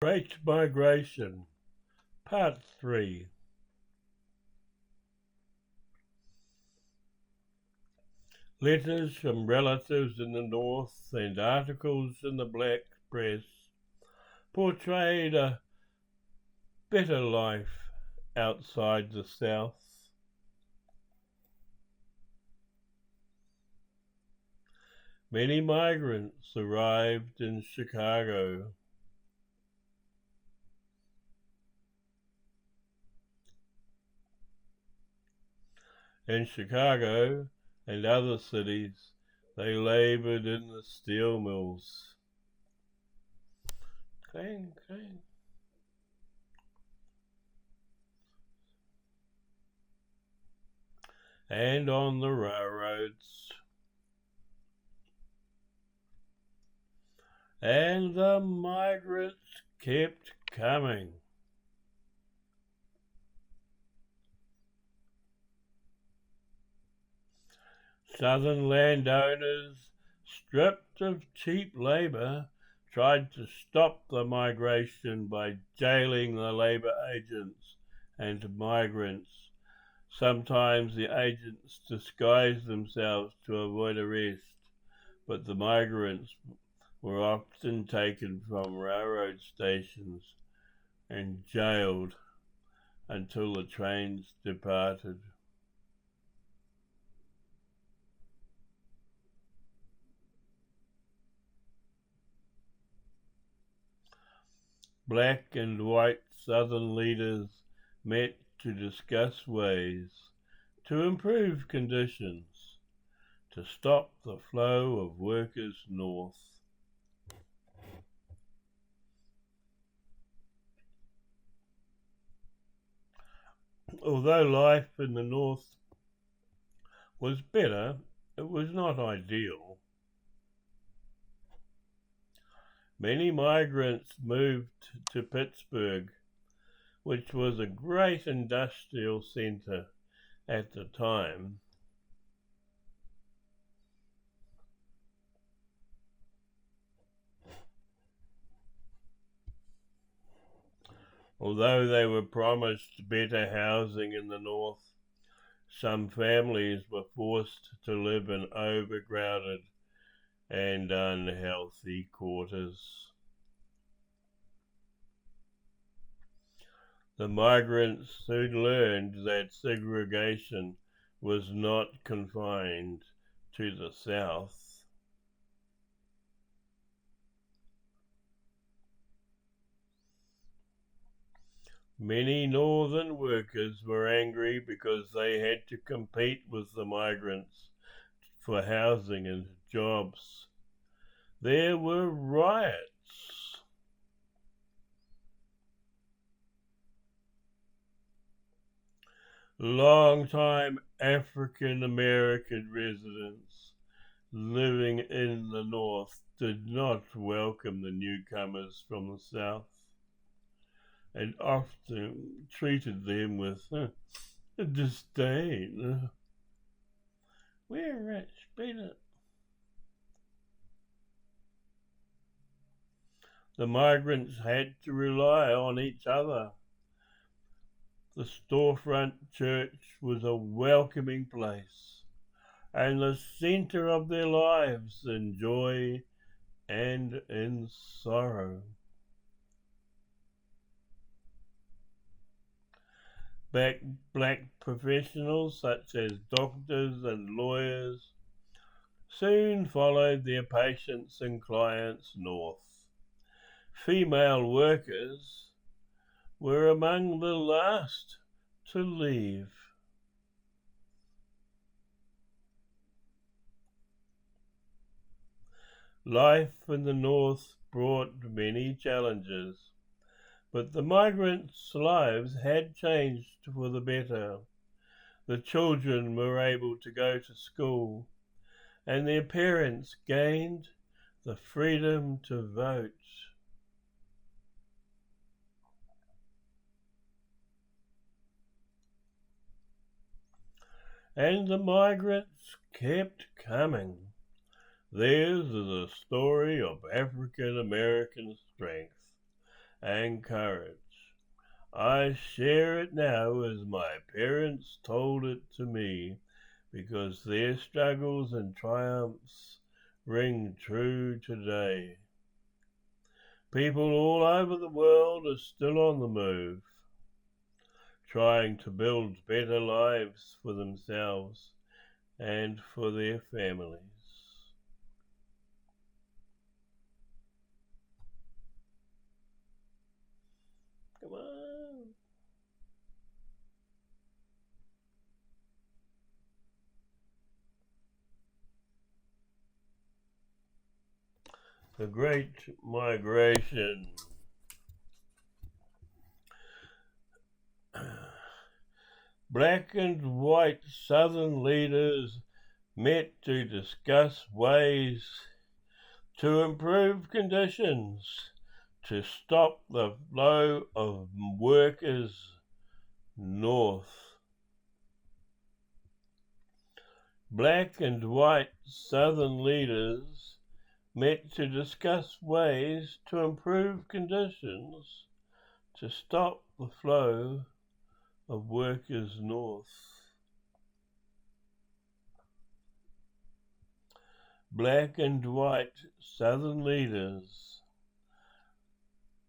Great Migration, Part 3. Letters from relatives in the north and articles in the black press portrayed a better life outside the south. Many migrants arrived in Chicago. In Chicago and other cities, they labored in the steel mills. Clang, clang. And on the railroads. And the migrants kept coming. Southern landowners, stripped of cheap labor, tried to stop the migration by jailing the labor agents and migrants. Sometimes the agents disguised themselves to avoid arrest, but the migrants were often taken from railroad stations and jailed until the trains departed. Black and white Southern leaders met to discuss ways to improve conditions, to stop the flow of workers north. Although life in the north was better, it was not ideal. Many migrants moved to Pittsburgh, which was a great industrial center at the time. Although they were promised better housing in the north, some families were forced to live in overcrowded and unhealthy quarters. The migrants soon learned that segregation was not confined to the South. Many northern workers were angry because they had to compete with the migrants for housing and jobs. There were riots. Long-time African American residents living in the north did not welcome the newcomers from the south and often treated them with disdain. We're rich, beat it. The migrants had to rely on each other. The storefront church was a welcoming place and the center of their lives in joy and in sorrow. Black professionals such as doctors and lawyers soon followed their patients and clients north. Female workers were among the last to leave. Life in the north brought many challenges, but the migrants' lives had changed for the better. The children were able to go to school, and their parents gained the freedom to vote. And the migrants kept coming. Theirs is a story of African American strength and courage. I share it now as my parents told it to me, because their struggles and triumphs ring true today. People all over the world are still on the move, trying to build better lives for themselves and for their families. Come on. The Great Migration. Black and white Southern leaders met to discuss ways to improve conditions to stop the flow of workers north. Black and white Southern leaders met to discuss ways to improve conditions to stop the flow of workers north. Black and white Southern leaders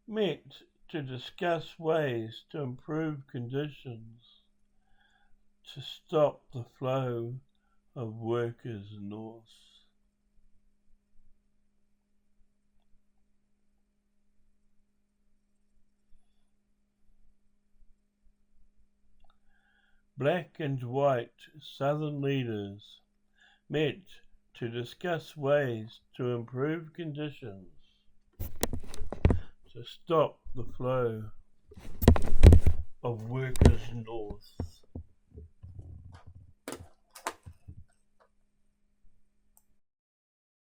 met to discuss ways to improve conditions to stop the flow of workers north. Black and white Southern leaders met to discuss ways to improve conditions to stop the flow of workers north.